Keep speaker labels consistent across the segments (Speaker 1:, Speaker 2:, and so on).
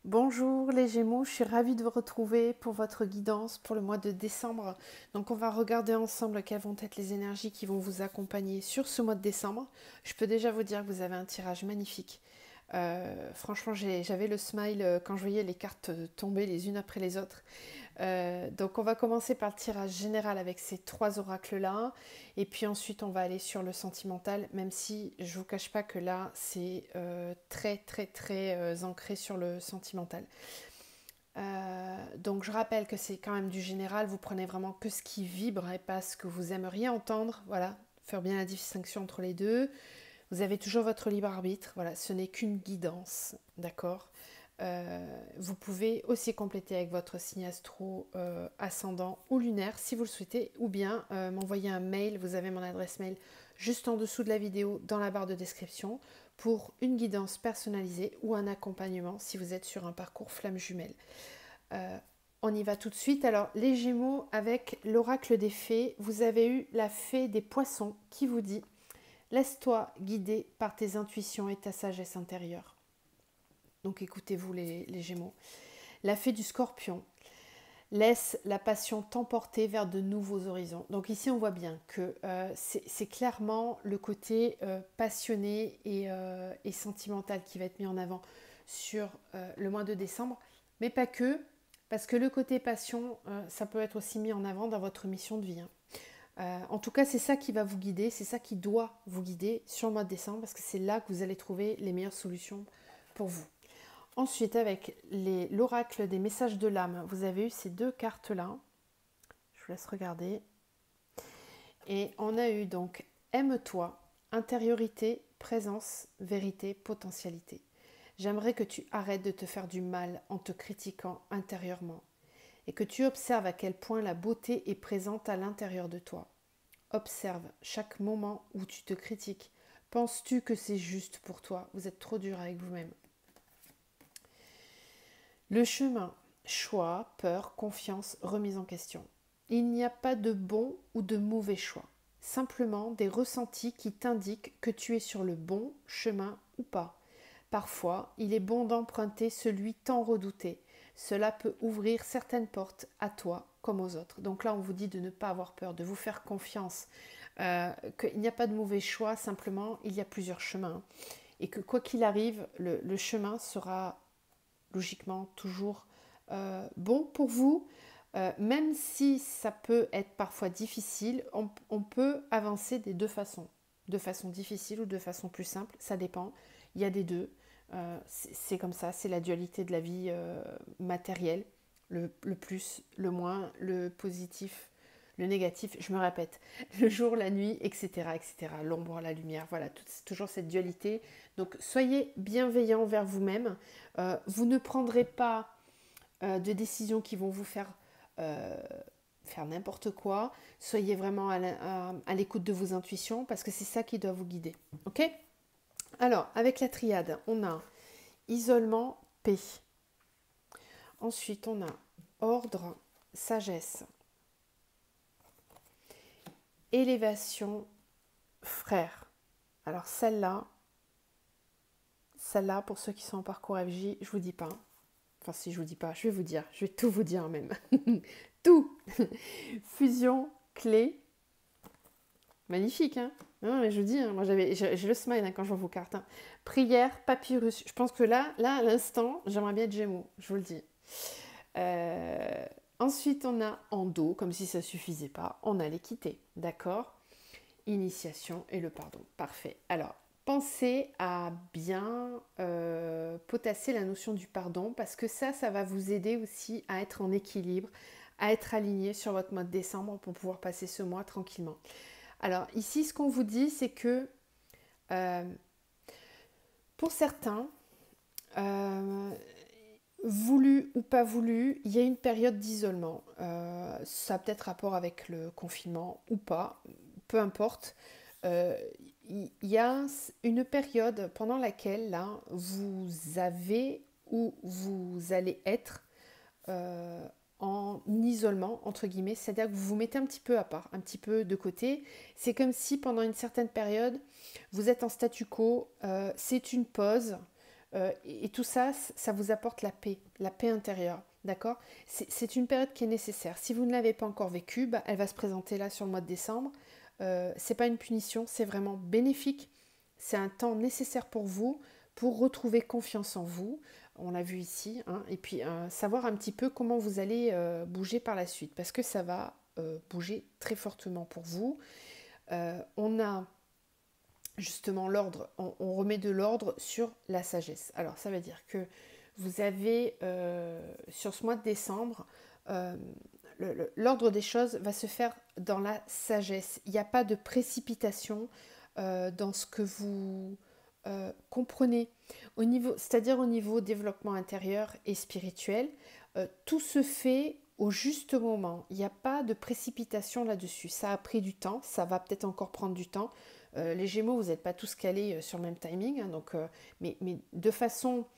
Speaker 1: Bonjour les Gémeaux, je suis ravie de vous retrouver pour votre guidance pour le mois de décembre. Donc on va regarder ensemble quelles vont être les énergies qui vont vous accompagner sur ce mois de décembre. Je peux déjà vous dire que vous avez un tirage magnifique. Franchement, j'avais le smile quand je voyais les cartes tomber les unes après les autres. Donc on va commencer par le tirage général avec ces trois oracles-là. Et puis ensuite on va aller sur le sentimental, même si je ne vous cache pas que là c'est très ancré sur le sentimental. Donc je rappelle que c'est quand même du général, vous prenez vraiment que ce qui vibre et pas ce que vous aimeriez entendre. Voilà, faire bien la distinction entre les deux. Vous avez toujours votre libre arbitre, voilà, ce n'est qu'une guidance, d'accord. Vous pouvez aussi compléter avec votre signe astro ascendant ou lunaire si vous le souhaitez, ou bien m'envoyer un mail, vous avez mon adresse mail juste en dessous de la vidéo dans la barre de description pour une guidance personnalisée ou un accompagnement si vous êtes sur un parcours flamme jumelle. Euh, on y va tout de suite. Alors les Gémeaux avec l'oracle des fées, vous avez eu la fée des poissons qui vous dit: laisse-toi guider par tes intuitions et ta sagesse intérieure. Donc écoutez-vous les Gémeaux. La fée du Scorpion: laisse la passion t'emporter vers de nouveaux horizons. Donc ici on voit bien que c'est clairement le côté passionné et sentimental qui va être mis en avant sur le mois de décembre, mais pas que, parce que le côté passion, ça peut être aussi mis en avant dans votre mission de vie, hein. En tout cas, c'est ça qui va vous guider, c'est ça qui doit vous guider sur le mois de décembre, parce que c'est là que vous allez trouver les meilleures solutions pour vous. Ensuite, avec l'oracle des messages de l'âme, vous avez eu ces deux cartes-là. Je vous laisse regarder. Et on a eu donc aime-toi, intériorité, présence, vérité, potentialité. J'aimerais que tu arrêtes de te faire du mal en te critiquant intérieurement et que tu observes à quel point la beauté est présente à l'intérieur de toi. Observe chaque moment où tu te critiques. Penses-tu que c'est juste pour toi? Vous êtes trop dur avec vous-même. Le chemin: choix, peur, confiance, remise en question. Il n'y a pas de bon ou de mauvais choix, simplement des ressentis qui t'indiquent que tu es sur le bon chemin ou pas. Parfois, il est bon d'emprunter celui tant redouté. Cela peut ouvrir certaines portes à toi comme aux autres. Donc là, on vous dit de ne pas avoir peur, de vous faire confiance, qu'il n'y a pas de mauvais choix, simplement il y a plusieurs chemins. Et que quoi qu'il arrive, le chemin sera logiquement toujours bon pour vous. Même si ça peut être parfois difficile, on peut avancer des deux façons. De façon difficile ou de façon plus simple, ça dépend. Il y a des deux. C'est comme ça, c'est la dualité de la vie matérielle. Le plus, le moins, le positif, le négatif, je me répète, le jour, la nuit, etc., etc., l'ombre, la lumière, voilà, toujours cette dualité. Donc soyez bienveillants envers vous-même. Vous ne prendrez pas de décisions qui vont vous euh, faire n'importe quoi. Soyez vraiment à l'écoute de vos intuitions parce que c'est ça qui doit vous guider. Ok? Alors, avec la triade, on a isolement, paix. Ensuite, on a ordre, sagesse. Élévation, frère. Alors celle-là, pour ceux qui sont en parcours FJ, je vous dis pas. Enfin, si je vous dis pas, je vais vous dire. Je vais tout vous dire même. Tout. Fusion, clé. Magnifique, hein? Non, mais je vous dis, hein, moi j'ai le smile hein, quand je vois vos cartes, hein. Prière, papyrus. Je pense que là, à l'instant, j'aimerais bien être Gémeaux, je vous le dis. Euh, Ensuite, on a endo, comme si ça suffisait pas. On a l'équité, d'accord? Initiation et le pardon. Parfait. Alors, pensez à bien potasser la notion du pardon parce que ça va vous aider aussi à être en équilibre, à être aligné sur votre mois de décembre pour pouvoir passer ce mois tranquillement. Alors ici, ce qu'on vous dit, c'est que euh, pour certains, euh, voulu ou pas voulu, il y a une période d'isolement. Ça a peut-être rapport avec le confinement ou pas, peu importe. Euh, il y a une période pendant laquelle là, vous avez ou vous allez être euh, en isolement, entre guillemets, c'est-à-dire que vous vous mettez un petit peu à part, un petit peu de côté. C'est comme si pendant une certaine période, vous êtes en statu quo, c'est une pause, et tout ça, ça vous apporte la paix intérieure. D'accord? C'est une période qui est nécessaire. Si vous ne l'avez pas encore vécue, bah, elle va se présenter là sur le mois de décembre. C'est pas une punition, c'est vraiment bénéfique. C'est un temps nécessaire pour vous, pour retrouver confiance en vous. On l'a vu ici. Hein, et puis savoir un petit peu comment vous allez bouger par la suite. Parce que ça va bouger très fortement pour vous. On a justement l'ordre, on remet de l'ordre sur la sagesse. Alors ça veut dire que vous avez sur ce mois de décembre, l'ordre des choses va se faire dans la sagesse. Il n'y a pas de précipitation dans ce que vous comprenez. C'est-à-dire au niveau développement intérieur et spirituel, tout se fait au juste moment. Il n'y a pas de précipitation là-dessus. Ça a pris du temps, ça va peut-être encore prendre du temps. Les Gémeaux, vous n'êtes pas tous calés sur le même timing, hein, donc, mais de façon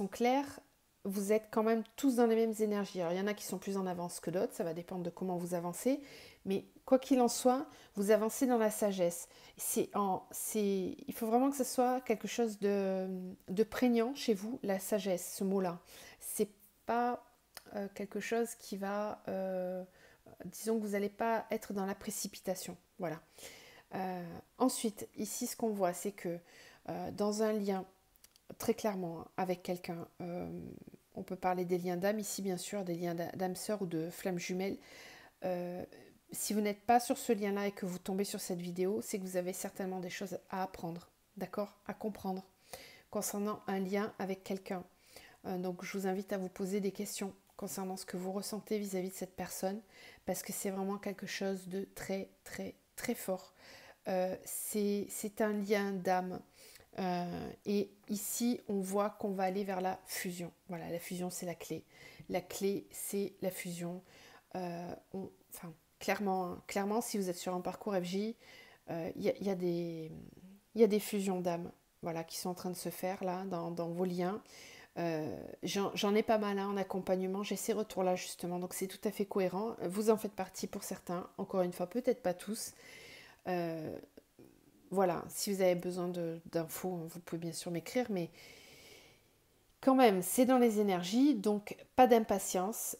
Speaker 1: claire, vous êtes quand même tous dans les mêmes énergies. Alors, il y en a qui sont plus en avance que d'autres, ça va dépendre de comment vous avancez, mais quoi qu'il en soit, vous avancez dans la sagesse. Il faut vraiment que ce soit quelque chose de prégnant chez vous, la sagesse, ce mot-là. C'est pas quelque chose qui va... disons que vous n'allez pas être dans la précipitation. Voilà. Ensuite, ici, ce qu'on voit, c'est que dans un lien, très clairement, avec quelqu'un, on peut parler des liens d'âme ici, bien sûr, des liens d'âme sœur ou de flammes jumelles. Si vous n'êtes pas sur ce lien-là et que vous tombez sur cette vidéo, c'est que vous avez certainement des choses à apprendre, d'accord, à comprendre, concernant un lien avec quelqu'un. Donc, je vous invite à vous poser des questions concernant ce que vous ressentez vis-à-vis de cette personne, parce que c'est vraiment quelque chose de très, très, très fort. C'est un lien d'âme. Et ici, on voit qu'on va aller vers la fusion. Voilà, la fusion, c'est la clé. La clé, c'est la fusion. Clairement, si vous êtes sur un parcours FJ, il y a des fusions d'âme, voilà, qui sont en train de se faire là, dans vos liens. J'en ai pas mal en accompagnement, j'ai ces retours-là justement, donc c'est tout à fait cohérent. Vous en faites partie pour certains, encore une fois, peut-être pas tous. Voilà, si vous avez besoin d'infos, vous pouvez bien sûr m'écrire, mais quand même, c'est dans les énergies, donc pas d'impatience,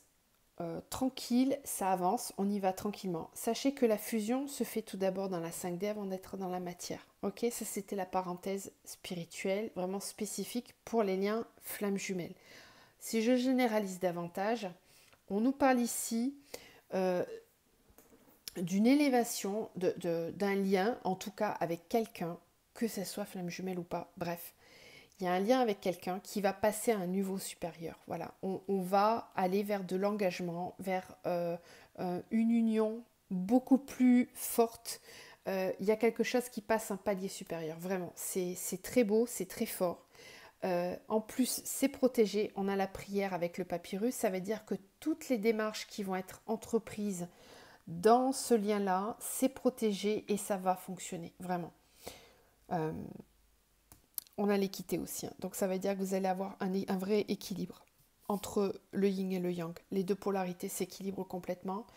Speaker 1: tranquille, ça avance, on y va tranquillement. Sachez que la fusion se fait tout d'abord dans la 5D avant d'être dans la matière. Ok, ça c'était la parenthèse spirituelle, vraiment spécifique pour les liens flammes jumelles. Si je généralise davantage, on nous parle ici d'une élévation, d'un lien, en tout cas avec quelqu'un, que ce soit flamme jumelle ou pas, bref. Il y a un lien avec quelqu'un qui va passer à un niveau supérieur. Voilà, on va aller vers de l'engagement, vers une union beaucoup plus forte. Il y a quelque chose qui passe un palier supérieur, vraiment. C'est très beau, c'est très fort. En plus, c'est protégé. On a la prière avec le papyrus. Ça veut dire que toutes les démarches qui vont être entreprises dans ce lien-là, c'est protégé et ça va fonctionner, vraiment. On a l'équité aussi, hein. Donc ça veut dire que vous allez avoir un vrai équilibre entre le yin et le yang. Les deux polarités s'équilibrent complètement.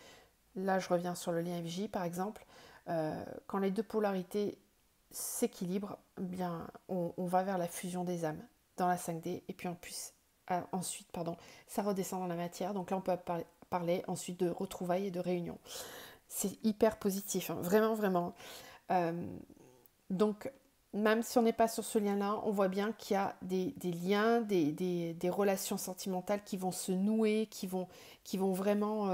Speaker 1: Là, je reviens sur le lien FJ, par exemple. Quand les deux polarités s'équilibrent, bien, on va vers la fusion des âmes dans la 5D. Et puis ensuite, ça redescend dans la matière. Donc là, on peut parler ensuite de retrouvailles et de réunions. C'est hyper positif, hein. Vraiment, vraiment. Donc, même si on n'est pas sur ce lien-là, on voit bien qu'il y a des liens, des relations sentimentales qui vont se nouer, qui vont vraiment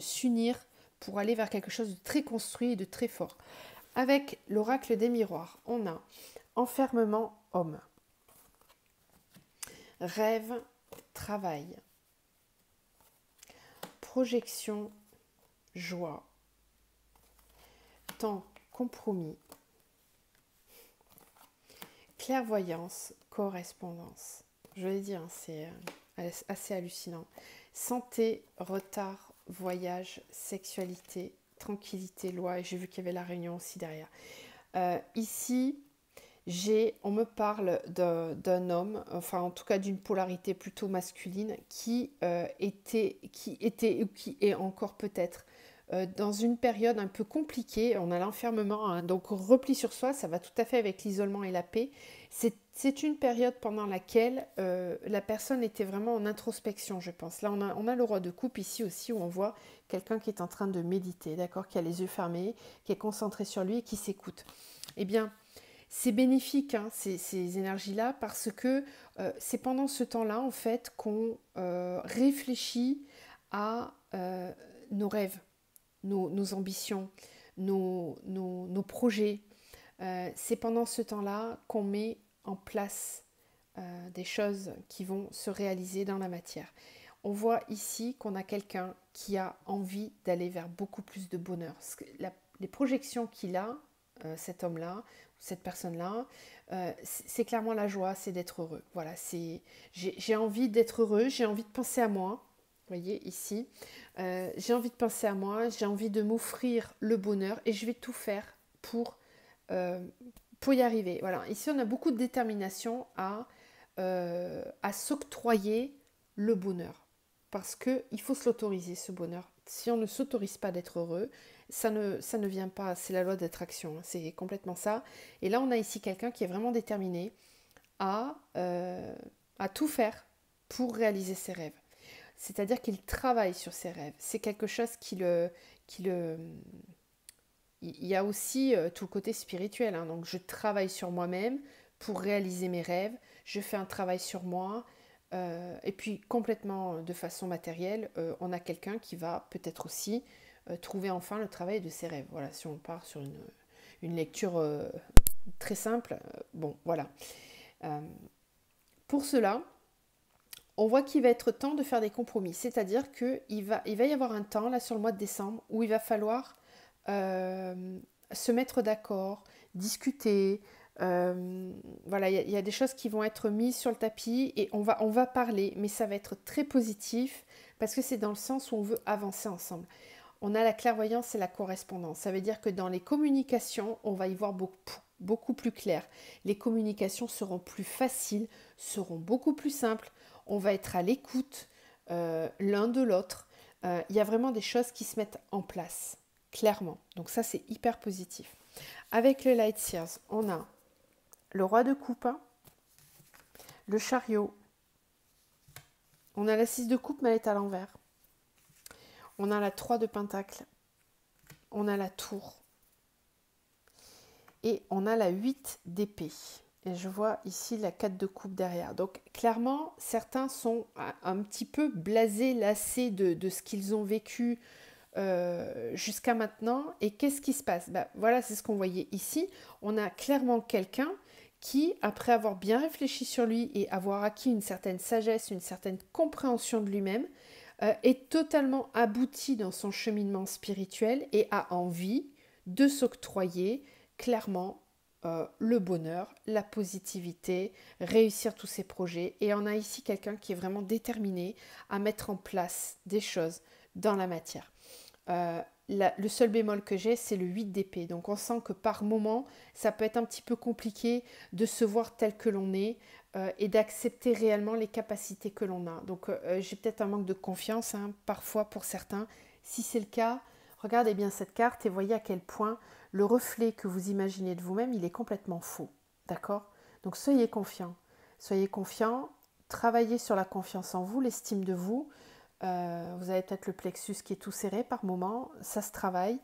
Speaker 1: s'unir pour aller vers quelque chose de très construit et de très fort. Avec l'oracle des miroirs, on a enfermement homme, rêve, travail, projection, joie, temps, compromis, clairvoyance, correspondance. Je l'ai dit, hein, c'est assez hallucinant. Santé, retard, voyage, sexualité, tranquillité, loi. Et j'ai vu qu'il y avait la réunion aussi derrière. Ici, on me parle d'un homme, enfin en tout cas d'une polarité plutôt masculine, qui était ou qui est encore peut-être dans une période un peu compliquée. On a l'enfermement, hein, donc repli sur soi, ça va tout à fait avec l'isolement et la paix. C'est une période pendant laquelle la personne était vraiment en introspection, je pense. Là, on a le roi de coupe ici aussi, où on voit quelqu'un qui est en train de méditer, d'accord, qui a les yeux fermés, qui est concentré sur lui et qui s'écoute. Eh bien, c'est bénéfique, hein, ces énergies-là, parce que c'est pendant ce temps-là, en fait, qu'on réfléchit à nos rêves, nos ambitions, nos projets. C'est pendant ce temps-là qu'on met en place des choses qui vont se réaliser dans la matière. On voit ici qu'on a quelqu'un qui a envie d'aller vers beaucoup plus de bonheur. Les projections qu'il a, cet homme-là, cette personne-là, c'est clairement la joie, c'est d'être heureux. Voilà, j'ai envie d'être heureux, j'ai envie de penser à moi. Vous voyez ici, j'ai envie de penser à moi, j'ai envie de m'offrir le bonheur et je vais tout faire pour, euh, pour y arriver. Voilà, ici on a beaucoup de détermination à s'octroyer le bonheur. Parce qu'il faut se l'autoriser, ce bonheur. Si on ne s'autorise pas d'être heureux, ça ne vient pas, c'est la loi d'attraction, hein, c'est complètement ça. Et là, on a ici quelqu'un qui est vraiment déterminé à, euh, à tout faire pour réaliser ses rêves. C'est-à-dire qu'il travaille sur ses rêves. C'est quelque chose qui le... Il y a aussi tout le côté spirituel, hein. Donc je travaille sur moi-même pour réaliser mes rêves. Je fais un travail sur moi. Et puis complètement de façon matérielle, on a quelqu'un qui va peut-être aussi trouver enfin le travail de ses rêves. Voilà, si on part sur une lecture très simple, bon, voilà. Euh, pour cela, on voit qu'il va être temps de faire des compromis. C'est-à-dire qu'il va y avoir un temps, là, sur le mois de décembre, où il va falloir se mettre d'accord, discuter. Voilà, il y a des choses qui vont être mises sur le tapis et on va parler, mais ça va être très positif parce que c'est dans le sens où on veut avancer ensemble. On a la clairvoyance et la correspondance. Ça veut dire que dans les communications, on va y voir beaucoup plus clair. Les communications seront plus faciles, seront beaucoup plus simples. On va être à l'écoute l'un de l'autre. Il y a vraiment des choses qui se mettent en place, clairement. Donc ça, c'est hyper positif. Avec le Light Seers, on a le roi de coupe, le chariot, on a la 6 de coupe, mais elle est à l'envers. On a la 3 de pentacle, on a la tour et on a la 8 d'épée. Et je vois ici la 4 de coupe derrière. Donc clairement, certains sont un petit peu blasés, lassés de ce qu'ils ont vécu jusqu'à maintenant. Et qu'est-ce qui se passe? Voilà, c'est ce qu'on voyait ici. On a clairement quelqu'un qui, après avoir bien réfléchi sur lui et avoir acquis une certaine sagesse, une certaine compréhension de lui-même, est totalement abouti dans son cheminement spirituel et a envie de s'octroyer clairement le bonheur, la positivité, réussir tous ses projets. Et on a ici quelqu'un qui est vraiment déterminé à mettre en place des choses dans la matière. Le seul bémol que j'ai, c'est le 8 d'épée. Donc on sent que par moment, ça peut être un petit peu compliqué de se voir tel que l'on est et d'accepter réellement les capacités que l'on a. Donc j'ai peut-être un manque de confiance, hein, parfois pour certains. Si c'est le cas, regardez bien cette carte et voyez à quel point le reflet que vous imaginez de vous-même, il est complètement faux. D'accord? Donc soyez confiants. Soyez confiants, travaillez sur la confiance en vous, l'estime de vous. Vous avez peut-être le plexus qui est tout serré par moment, ça se travaille.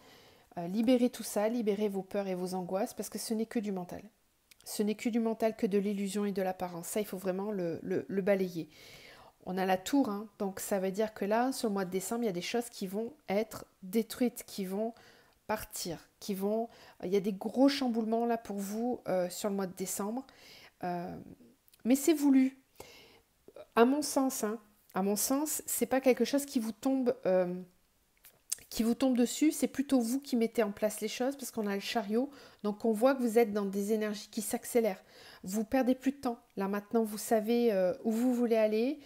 Speaker 1: Libérez tout ça, libérez vos peurs et vos angoisses parce que ce n'est que du mental. Ce n'est que du mental, que de l'illusion et de l'apparence. Ça, il faut vraiment le balayer. On a la tour, hein, donc ça veut dire que là, sur le mois de décembre, il y a des choses qui vont être détruites, qui vont partir, il y a des gros chamboulements là pour vous sur le mois de décembre. Mais c'est voulu. À mon sens, hein, à mon sens, c'est pas quelque chose qui vous tombe dessus, c'est plutôt vous qui mettez en place les choses parce qu'on a le chariot, donc on voit que vous êtes dans des énergies qui s'accélèrent. Vous perdez plus de temps. Là maintenant, vous savez où vous voulez aller.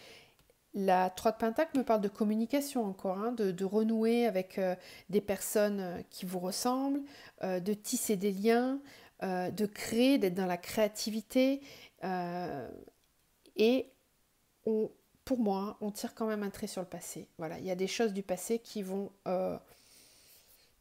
Speaker 1: La 3 de Pentacle me parle de communication encore, hein, de renouer avec des personnes qui vous ressemblent, de tisser des liens, de créer, d'être dans la créativité. Et pour moi, on tire quand même un trait sur le passé. Voilà, il y a des choses du passé qui vont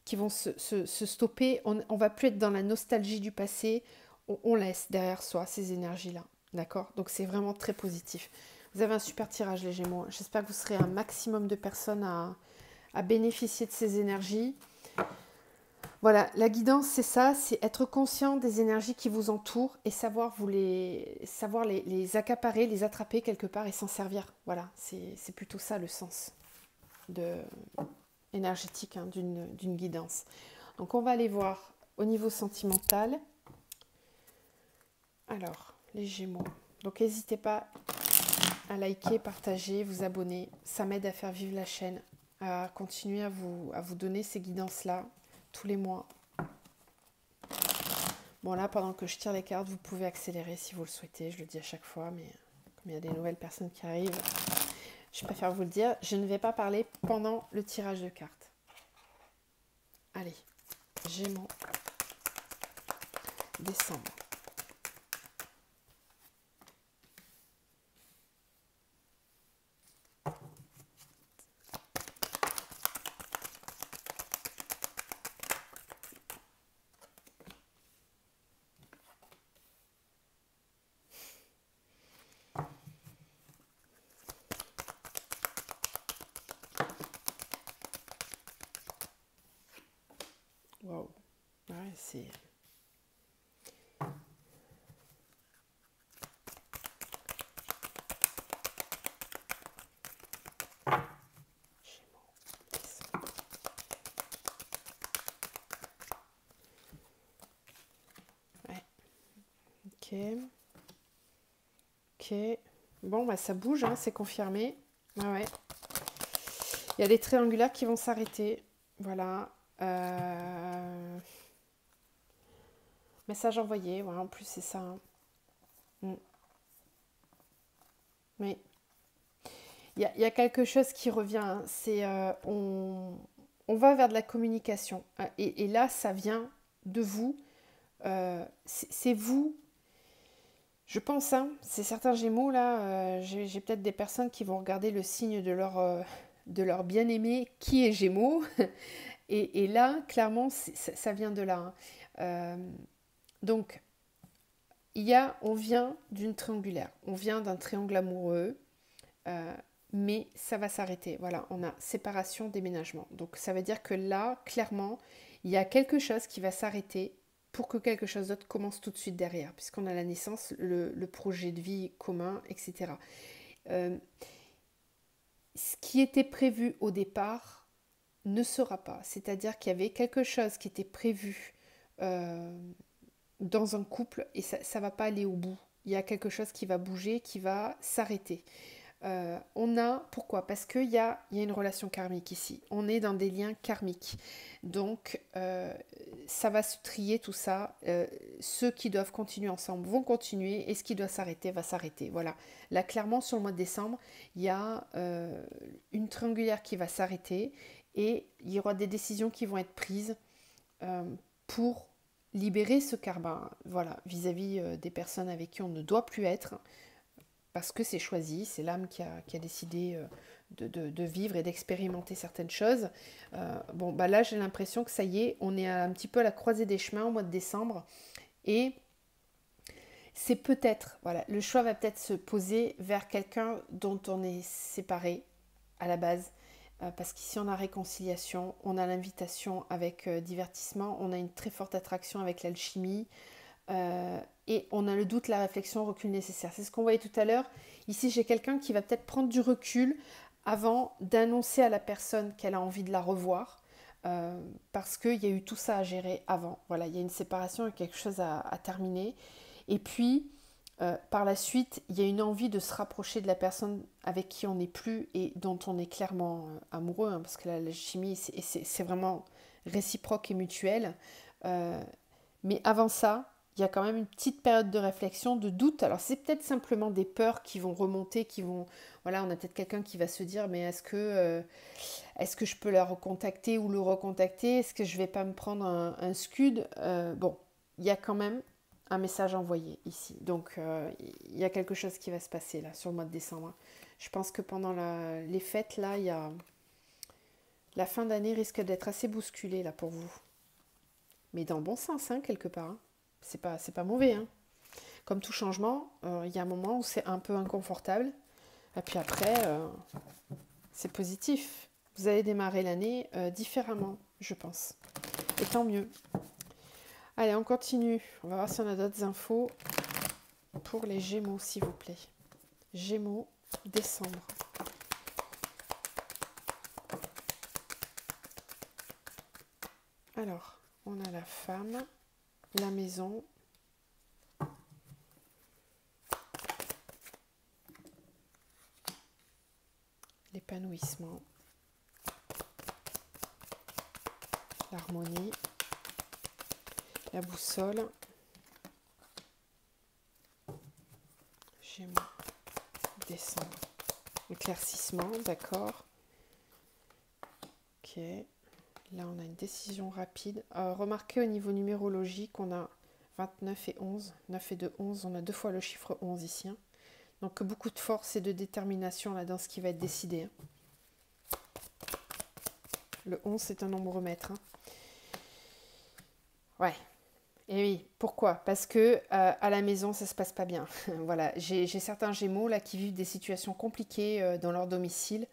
Speaker 1: qui vont se stopper. On va plus être dans la nostalgie du passé. On laisse derrière soi ces énergies-là. D'accord? Donc c'est vraiment très positif. Vous avez un super tirage, les Gémeaux. J'espère que vous serez un maximum de personnes à bénéficier de ces énergies. Voilà, la guidance, c'est ça, c'est être conscient des énergies qui vous entourent et savoir les accaparer, les attraper quelque part et s'en servir. Voilà, c'est plutôt ça le sens énergétique hein, d'une guidance. Donc on va aller voir au niveau sentimental. Alors, les Gémeaux. Donc n'hésitez pas à liker, partager, vous abonner. Ça m'aide à faire vivre la chaîne, à continuer à vous donner ces guidances-là tous les mois. Bon là, pendant que je tire les cartes, vous pouvez accélérer si vous le souhaitez. Je le dis à chaque fois, mais comme il y a des nouvelles personnes qui arrivent, je préfère vous le dire. Je ne vais pas parler pendant le tirage de cartes. Allez, Gémeaux, décembre. Wow, ouais, c'est... Ouais, ok. Ok. Bon, bah, ça bouge, hein, c'est confirmé. Ah ouais. Il y a des triangulaires qui vont s'arrêter. Voilà. Message envoyé. Ouais, en plus, c'est ça. Hein. Oui. Il y a quelque chose qui revient. Hein. C'est on va vers de la communication. Et là, ça vient de vous. C'est vous. Je pense, hein, c'est certains Gémeaux, là, j'ai peut-être des personnes qui vont regarder le signe de leur bien-aimé qui est Gémeaux. Et là, clairement, ça vient de là. Hein. Donc, on vient d'une triangulaire. On vient d'un triangle amoureux. Mais ça va s'arrêter. Voilà, on a séparation, déménagement. Donc ça veut dire que là, clairement, il y a quelque chose qui va s'arrêter pour que quelque chose d'autre commence tout de suite derrière, puisqu'on a la naissance, le projet de vie commun, etc. Ce qui était prévu au départ ne sera pas. C'est-à-dire qu'il y avait quelque chose qui était prévu dans un couple et ça ne va pas aller au bout. Il y a quelque chose qui va bouger, qui va s'arrêter. Pourquoi? Parce qu'il y a une relation karmique ici. On est dans des liens karmiques. Donc, ça va se trier tout ça. Ceux qui doivent continuer ensemble vont continuer et ce qui doit s'arrêter va s'arrêter. Voilà. Là, clairement, sur le mois de décembre, il y a une triangulaire qui va s'arrêter et il y aura des décisions qui vont être prises pour libérer ce karma. Voilà, vis-à-vis des personnes avec qui on ne doit plus être. Parce que c'est choisi, c'est l'âme qui a décidé de vivre et d'expérimenter certaines choses. Bon, bah là, j'ai l'impression que ça y est, on est un petit peu à la croisée des chemins au mois de décembre. Et c'est peut-être, voilà, le choix va peut-être se poser vers quelqu'un dont on est séparé à la base. Parce qu'ici, on a réconciliation, on a l'invitation avec divertissement, on a une très forte attraction avec l'alchimie. Et on a le doute, la réflexion, le recul nécessaire. C'est ce qu'on voyait tout à l'heure. Ici, j'ai quelqu'un qui va peut-être prendre du recul avant d'annoncer à la personne qu'elle a envie de la revoir. Parce qu'il y a eu tout ça à gérer avant. Voilà, il y a une séparation et quelque chose à terminer. Et puis, par la suite, il y a une envie de se rapprocher de la personne avec qui on n'est plus et dont on est clairement amoureux. Hein, parce que la chimie, c'est vraiment réciproque et mutuel. Mais avant ça, il y a quand même une petite période de réflexion, de doute. Alors c'est peut-être simplement des peurs qui vont remonter, voilà, on a peut-être quelqu'un qui va se dire, mais est-ce que je peux la recontacter ou le recontacter? Est-ce que je vais pas me prendre un scud? Bon, il y a quand même un message envoyé ici. Donc il y a quelque chose qui va se passer là sur le mois de décembre. Je pense que pendant les fêtes là, il y a La fin d'année risque d'être assez bousculée là pour vous. Mais dans le bon sens, hein, quelque part. Hein. C'est pas mauvais. Hein. Comme tout changement, il y a un moment où c'est un peu inconfortable. Et puis après, c'est positif. Vous allez démarrer l'année différemment, je pense. Et tant mieux. Allez, on continue. On va voir si on a d'autres infos pour les Gémeaux, s'il vous plaît. Gémeaux, décembre. Alors, on a la femme, la maison, l'épanouissement, l'harmonie, la boussole, Gémeaux, décembre, éclaircissement, d'accord. Ok, là on a une décision rapide. Remarquez au niveau numérologique, on a 29 et 11, 9 et 2, 11, on a 2 fois le chiffre 11 ici. Hein. Donc beaucoup de force et de détermination là dans ce qui va être décidé. Hein. Le 11 c'est un nombre maître. Hein. Ouais. Et oui, pourquoi? Parce que à la maison, ça se passe pas bien. Voilà, j'ai certains Gémeaux là qui vivent des situations compliquées dans leur domicile.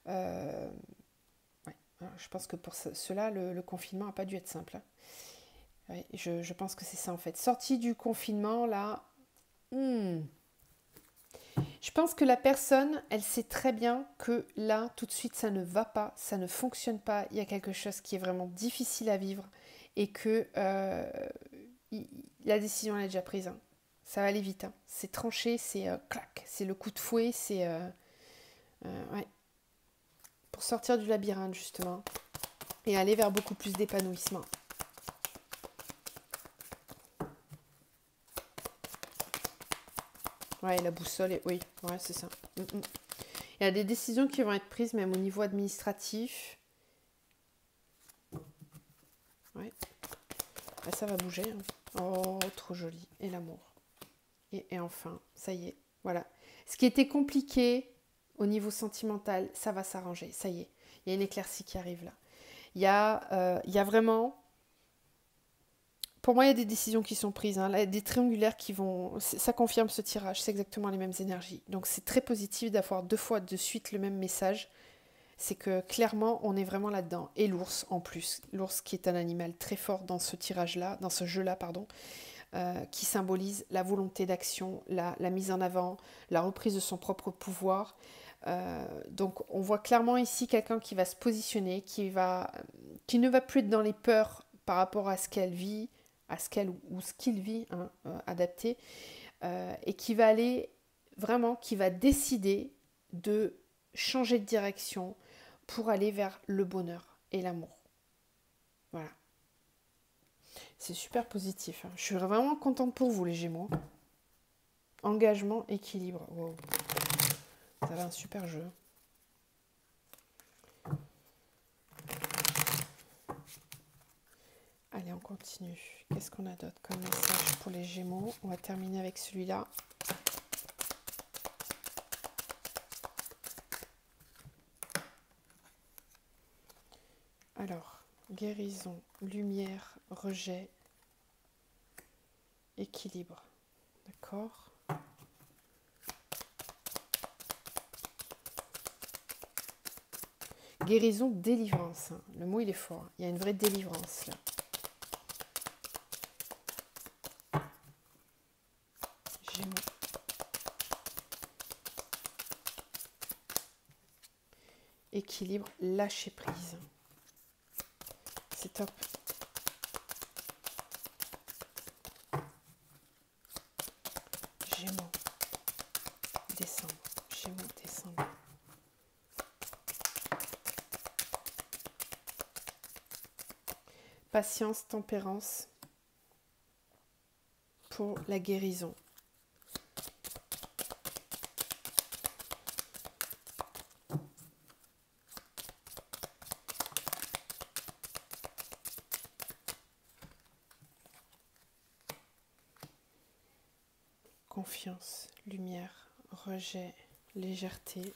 Speaker 1: Euh, ouais. Je pense que pour cela, le confinement n'a pas dû être simple. Hein. Ouais, je pense que c'est ça en fait. Sortie du confinement, là, je pense que la personne, elle sait très bien que là, tout de suite, ça ne va pas, ça ne fonctionne pas. Il y a quelque chose qui est vraiment difficile à vivre et que la décision elle est déjà prise. Hein. Ça va aller vite. Hein. C'est tranché, c'est clac, c'est le coup de fouet, c'est ouais. Pour sortir du labyrinthe justement et aller vers beaucoup plus d'épanouissement. Ouais, la boussole, oui, ouais, c'est ça. Il y a des décisions qui vont être prises même au niveau administratif. Ouais. Là, ça va bouger. Hein. Oh, trop joli. Et l'amour. Et enfin, ça y est. Voilà. Ce qui était compliqué au niveau sentimental, ça va s'arranger. Ça y est. Il y a une éclaircie qui arrive là. Il y a vraiment... Pour moi, il y a des décisions qui sont prises. Hein. Là, des triangulaires qui vont... Ça confirme ce tirage. C'est exactement les mêmes énergies. Donc, c'est très positif d'avoir 2 fois de suite le même message. C'est que clairement, on est vraiment là-dedans. Et l'ours en plus. L'ours qui est un animal très fort dans ce tirage-là, dans ce jeu-là, pardon. Qui symbolise la volonté d'action, la mise en avant, la reprise de son propre pouvoir. Donc on voit clairement ici quelqu'un qui va se positionner, qui ne va plus être dans les peurs par rapport à ce qu'elle vit, à ce qu'elle ou ce qu'il vit, hein, adapté, et qui va aller vraiment, qui va décider de changer de direction pour aller vers le bonheur et l'amour. Voilà. C'est super positif. Hein. Je suis vraiment contente pour vous, les Gémeaux. Engagement, équilibre. Wow. Ça va un super jeu. Allez, on continue. Qu'est-ce qu'on a d'autre comme message pour les Gémeaux? On va terminer avec celui-là. Alors, guérison, lumière, rejet, équilibre. D'accord. Guérison, délivrance. Hein. Le mot, il est fort. Il y a une vraie délivrance là. Gémeaux. Équilibre, lâcher prise. C'est top. Gémeaux. Décembre. Gémeaux, décembre. Patience, tempérance pour la guérison. Confiance, lumière, rejet, légèreté.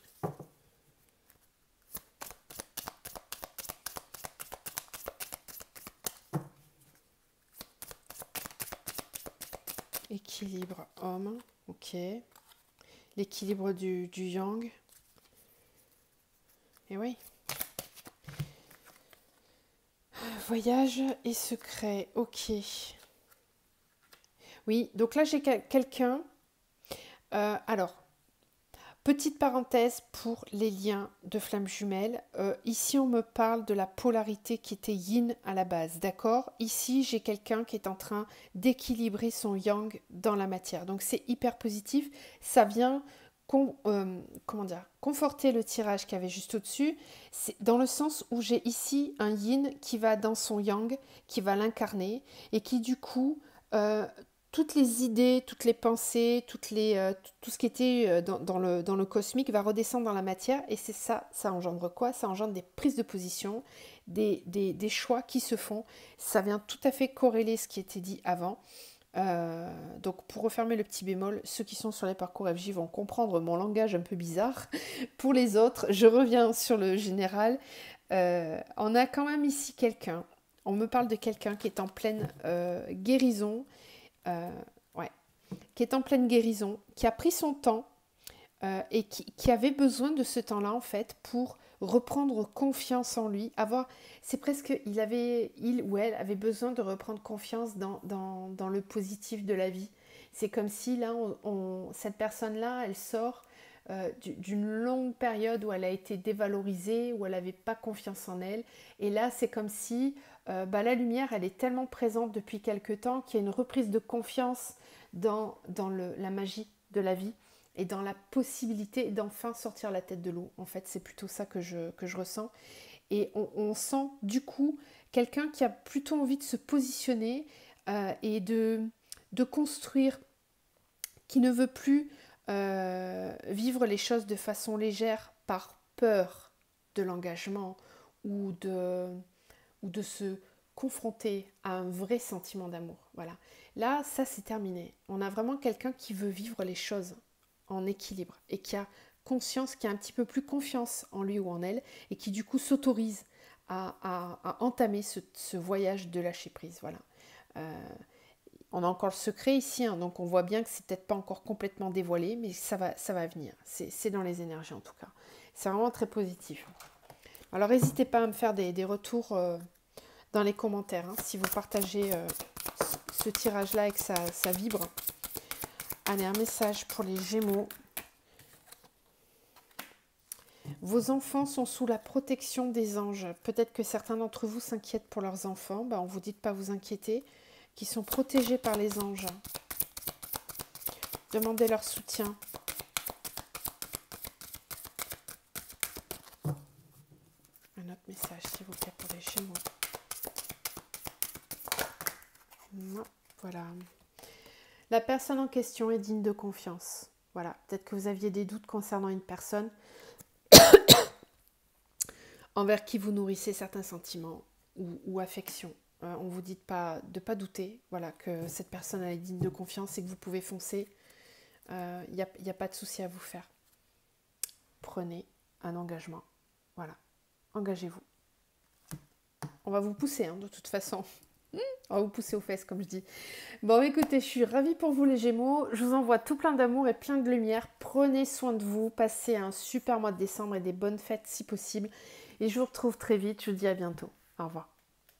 Speaker 1: l'équilibre homme, ok. L'équilibre du yang. Et oui. Voyage et secret, ok. Oui, donc là j'ai quelqu'un. Alors, petite parenthèse pour les liens de flammes jumelles. Ici, on me parle de la polarité qui était yin à la base, d'accord? Ici, j'ai quelqu'un qui est en train d'équilibrer son yang dans la matière. Donc, c'est hyper positif. Ça vient comment dire, conforter le tirage qu'il y avait juste au-dessus. C'est dans le sens où j'ai ici un yin qui va dans son yang, qui va l'incarner et qui, du coup... toutes les idées, toutes les pensées, tout ce qui était dans le cosmique va redescendre dans la matière et c'est ça, ça engendre quoi? Ça engendre des prises de position, des choix qui se font. Ça vient tout à fait corréler ce qui était dit avant. Donc pour refermer le petit bémol, ceux qui sont sur les parcours FJ vont comprendre mon langage un peu bizarre. Pour les autres, je reviens sur le général. On a quand même ici quelqu'un, on me parle de quelqu'un qui est en pleine guérison. Ouais, qui est en pleine guérison, qui a pris son temps et qui avait besoin de ce temps-là en fait pour reprendre confiance en lui. C'est presque, il ou elle avait besoin de reprendre confiance dans le positif de la vie. C'est comme si là, cette personne-là, elle sort d'une longue période où elle a été dévalorisée, où elle n'avait pas confiance en elle. Et là, c'est comme si la lumière, elle est tellement présente depuis quelque temps qu'il y a une reprise de confiance dans la magie de la vie et dans la possibilité d'enfin sortir la tête de l'eau. En fait, c'est plutôt ça que je ressens. Et on sent du coup quelqu'un qui a plutôt envie de se positionner et de construire, qui ne veut plus vivre les choses de façon légère par peur de l'engagement ou de se confronter à un vrai sentiment d'amour. Voilà. Là, ça c'est terminé. On a vraiment quelqu'un qui veut vivre les choses en équilibre et qui a conscience, qui a un petit peu plus confiance en lui ou en elle et qui du coup s'autorise à entamer ce voyage de lâcher prise. Voilà. On a encore le secret ici, hein, donc on voit bien que c'est peut-être pas encore complètement dévoilé, mais ça va venir. C'est dans les énergies en tout cas. C'est vraiment très positif. Alors n'hésitez pas à me faire des retours dans les commentaires, hein, si vous partagez ce tirage-là et que ça vibre. Allez, un message pour les Gémeaux. Vos enfants sont sous la protection des anges. Peut-être que certains d'entre vous s'inquiètent pour leurs enfants. On vous dit de ne pas vous inquiéter, qui sont protégés par les anges. Demandez leur soutien. Un autre message, s'il vous plaît, pour les Gémeaux. Non, voilà. La personne en question est digne de confiance. Voilà, peut-être que vous aviez des doutes concernant une personne envers qui vous nourrissez certains sentiments ou affections. On vous dit de pas douter, voilà, que cette personne est digne de confiance et que vous pouvez foncer. Il n'y a pas de souci à vous faire. Prenez un engagement. Voilà, engagez-vous. On va vous pousser, hein, de toute façon. On va vous pousser aux fesses, comme je dis. Bon, écoutez, je suis ravie pour vous les Gémeaux. Je vous envoie tout plein d'amour et plein de lumière. Prenez soin de vous. Passez un super mois de décembre et des bonnes fêtes si possible. Et je vous retrouve très vite. Je vous dis à bientôt. Au revoir.